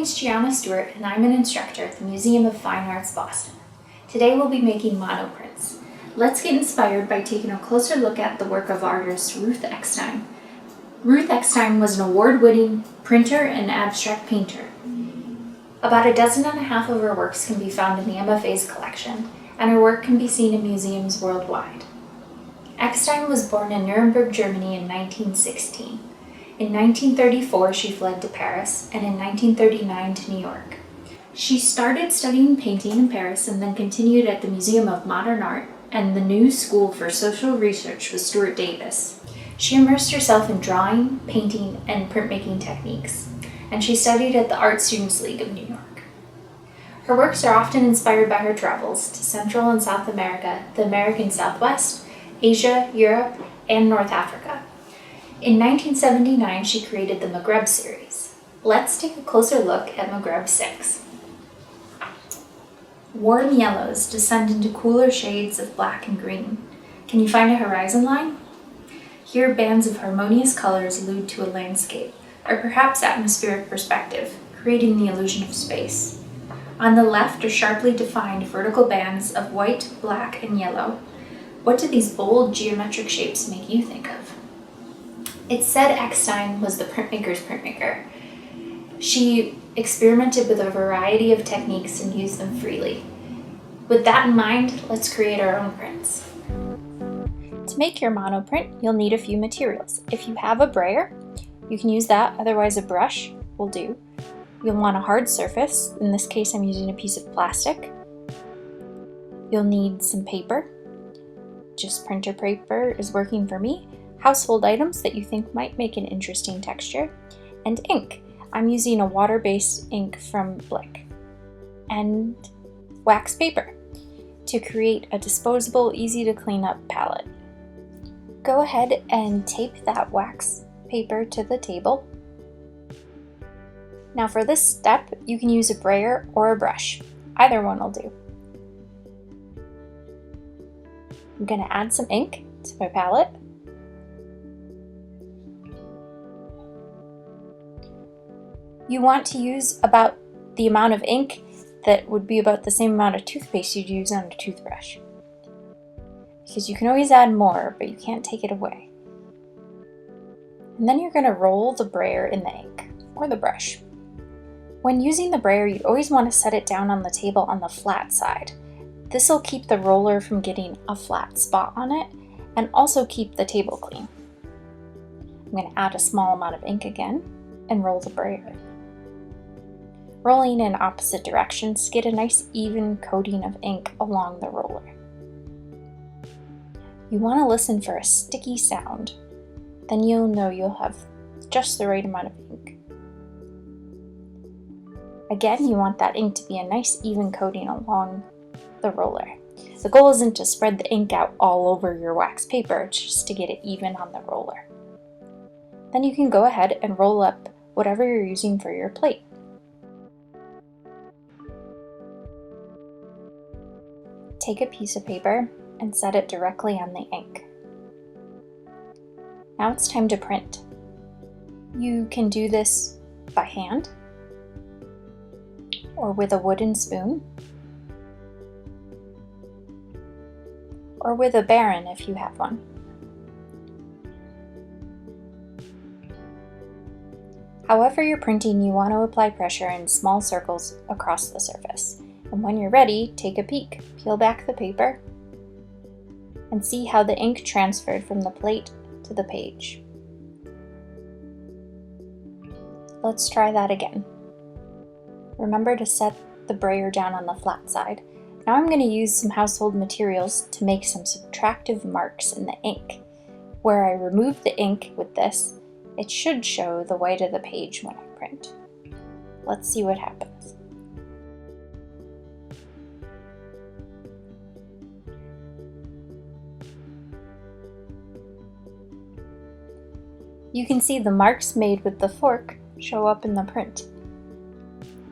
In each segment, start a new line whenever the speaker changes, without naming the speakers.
name's Gianna Stewart and I'm an instructor at the Museum of Fine Arts, Boston. Today we'll be making monoprints. Let's get inspired by taking a closer look at the work of artist Ruth Eckstein. Ruth Eckstein was an award-winning printer and abstract painter. About 12.5 of her works can be found in the MFA's collection, and her work can be seen in museums worldwide. Eckstein was born in Nuremberg, Germany in 1916. In 1934, she fled to Paris, and in 1939 to New York. She started studying painting in Paris and then continued at the Museum of Modern Art and the New School for Social Research with Stuart Davis. She immersed herself in drawing, painting, and printmaking techniques, and she studied at the Art Students League of New York. Her works are often inspired by her travels to Central and South America, the American Southwest, Asia, Europe, and North Africa. In 1979, she created the Magreb series. Let's take a closer look at Magreb VI. Warm yellows descend into cooler shades of black and green. Can you find a horizon line? Here, bands of harmonious colors allude to a landscape, or perhaps atmospheric perspective, creating the illusion of space. On the left are sharply defined vertical bands of white, black, and yellow. What do these bold geometric shapes make you think of? It's said Eckstein was the printmaker's printmaker. She experimented with a variety of techniques and used them freely. With that in mind, let's create our own prints. To make your monoprint, you'll need a few materials. If you have a brayer, you can use that, otherwise a brush will do. You'll want a hard surface. In this case, I'm using a piece of plastic. You'll need some paper. Just printer paper is working for me. Household items that you think might make an interesting texture, and ink. I'm using a water-based ink from Blick, and wax paper to create a disposable, easy-to-clean-up palette. Go ahead and tape that wax paper to the table. Now for this step, you can use a brayer or a brush. Either one will do. I'm going to add some ink to my palette. You want to use about the amount of ink that would be about the same amount of toothpaste you'd use on a toothbrush. Because you can always add more, but you can't take it away. And then you're going to roll the brayer in the ink, or the brush. When using the brayer, you always want to set it down on the table on the flat side. This will keep the roller from getting a flat spot on it, and also keep the table clean. I'm going to add a small amount of ink again, and roll the brayer. Rolling in opposite directions to get a nice even coating of ink along the roller. You want to listen for a sticky sound, then you'll know you'll have just the right amount of ink. Again, you want that ink to be a nice even coating along the roller. The goal isn't to spread the ink out all over your wax paper, it's just to get it even on the roller. Then you can go ahead and roll up whatever you're using for your plate. Take a piece of paper and set it directly on the ink. Now it's time to print. You can do this by hand or with a wooden spoon or with a baren if you have one. However you're printing, you want to apply pressure in small circles across the surface. And when you're ready, take a peek. Peel back the paper and see how the ink transferred from the plate to the page. Let's try that again. Remember to set the brayer down on the flat side. Now I'm going to use some household materials to make some subtractive marks in the ink. Where I remove the ink with this, it should show the white of the page when I print. Let's see what happens. You can see the marks made with the fork show up in the print.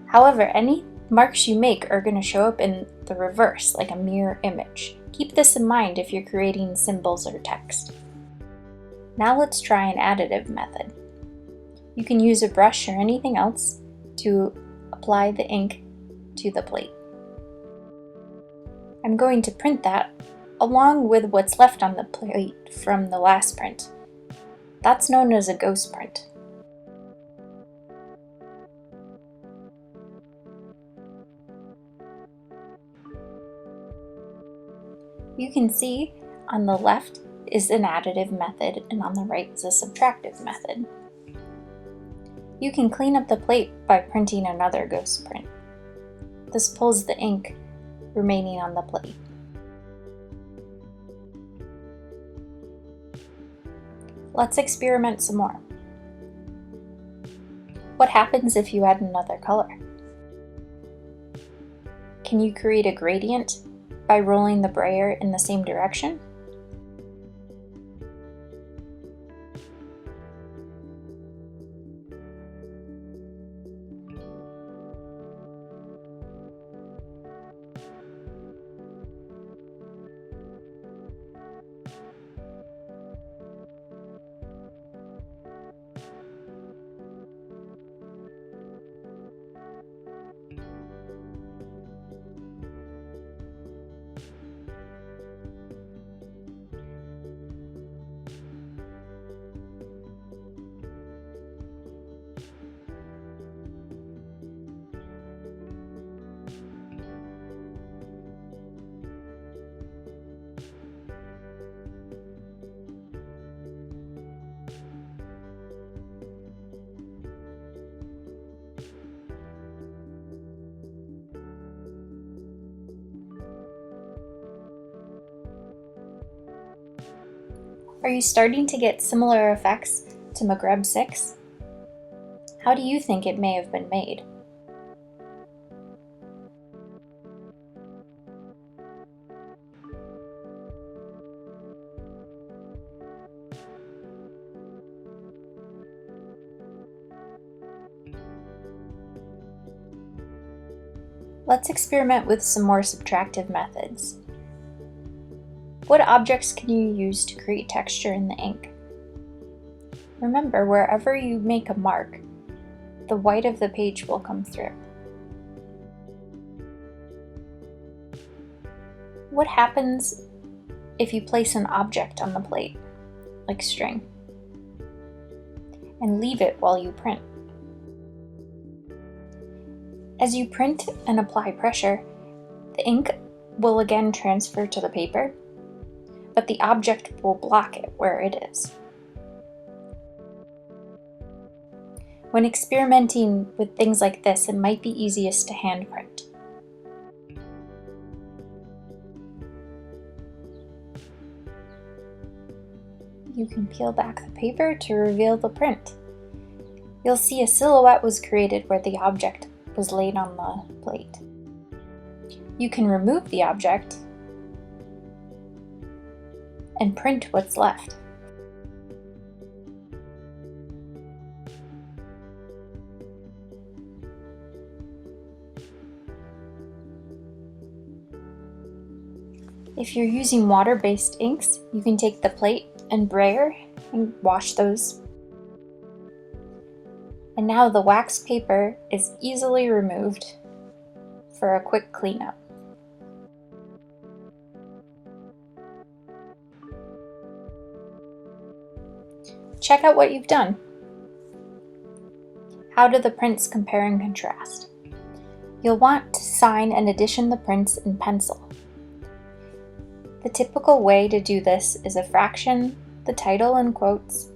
However, any marks you make are going to show up in the reverse, like a mirror image. Keep this in mind if you're creating symbols or text. Now let's try an additive method. You can use a brush or anything else to apply the ink to the plate. I'm going to print that along with what's left on the plate from the last print. That's known as a ghost print. You can see on the left is an additive method and on the right is a subtractive method. You can clean up the plate by printing another ghost print. This pulls the ink remaining on the plate. Let's experiment some more. What happens if you add another color? Can you create a gradient by rolling the brayer in the same direction? Are you starting to get similar effects to Magreb VI? How do you think it may have been made? Let's experiment with some more subtractive methods. What objects can you use to create texture in the ink? Remember, wherever you make a mark, the white of the page will come through. What happens if you place an object on the plate, like string, and leave it while you print? As you print and apply pressure, the ink will again transfer to the paper, but the object will block it where it is. When experimenting with things like this, it might be easiest to hand print. You can peel back the paper to reveal the print. You'll see a silhouette was created where the object was laid on the plate. You can remove the object and print what's left. If you're using water-based inks, you can take the plate and brayer and wash those. And now the wax paper is easily removed for a quick cleanup. Check out what you've done. How do the prints compare and contrast? You'll want to sign and edition the prints in pencil. The typical way to do this is a fraction, the title in quotes,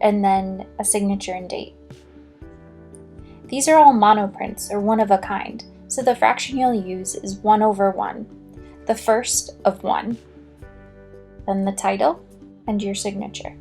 and then a signature and date. These are all monoprints, or one of a kind, so the fraction you'll use is 1/1, the first of 1, then the title and your signature.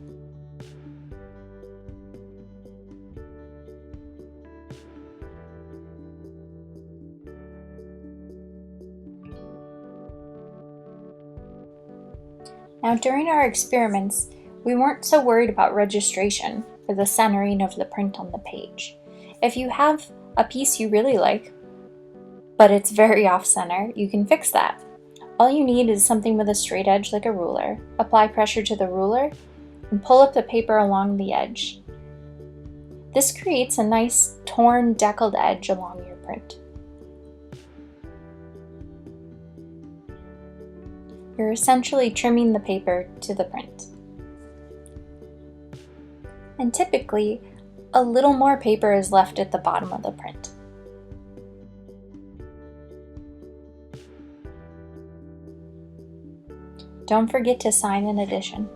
Now, during our experiments, we weren't so worried about registration or the centering of the print on the page. If you have a piece you really like, but it's very off-center, you can fix that. All you need is something with a straight edge like a ruler. Apply pressure to the ruler and pull up the paper along the edge. This creates a nice torn, deckled edge along your print. print. You're essentially trimming the paper to the print. And typically, a little more paper is left at the bottom of the print. Don't forget to sign an edition.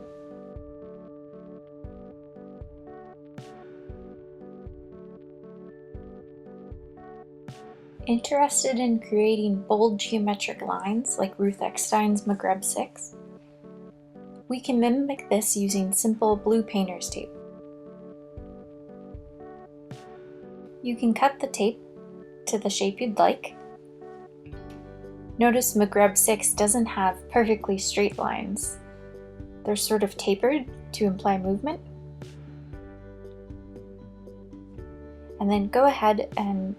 Interested in creating bold geometric lines like Ruth Eckstein's Magreb VI? We can mimic this using simple blue painter's tape. You can cut the tape to the shape you'd like. Notice Magreb VI doesn't have perfectly straight lines. They're sort of tapered to imply movement. And then go ahead and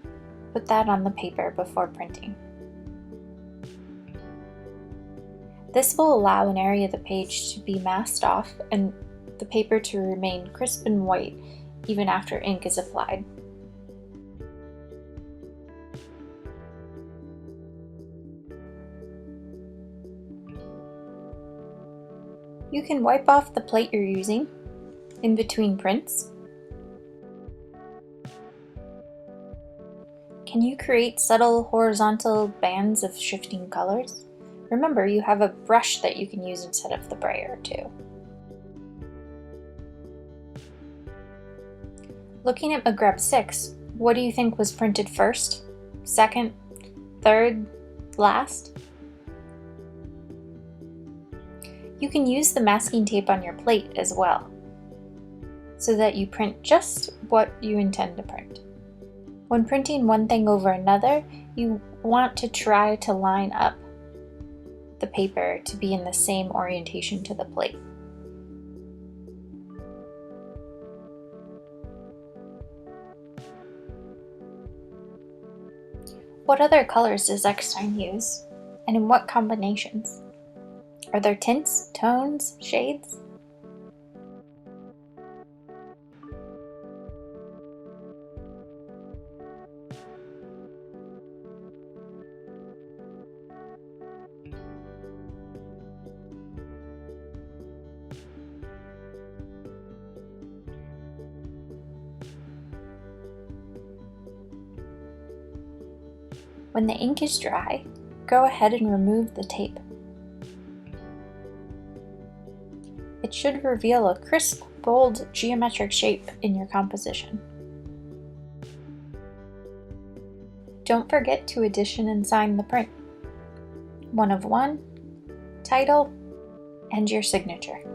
put that on the paper before printing. This will allow an area of the page to be masked off and the paper to remain crisp and white even after ink is applied. You can wipe off the plate you're using in between prints. Can you create subtle horizontal bands of shifting colors? Remember, you have a brush that you can use instead of the brayer too. Looking at Magreb VI, what do you think was printed first, second, third, last? You can use the masking tape on your plate as well, so that you print just what you intend to print. When printing one thing over another, you want to try to line up the paper to be in the same orientation to the plate. What other colors does Eckstein use, and in what combinations? Are there tints, tones, shades? When the ink is dry, go ahead and remove the tape. It should reveal a crisp, bold, geometric shape in your composition. Don't forget to edition and sign the print. One of one, title, and your signature.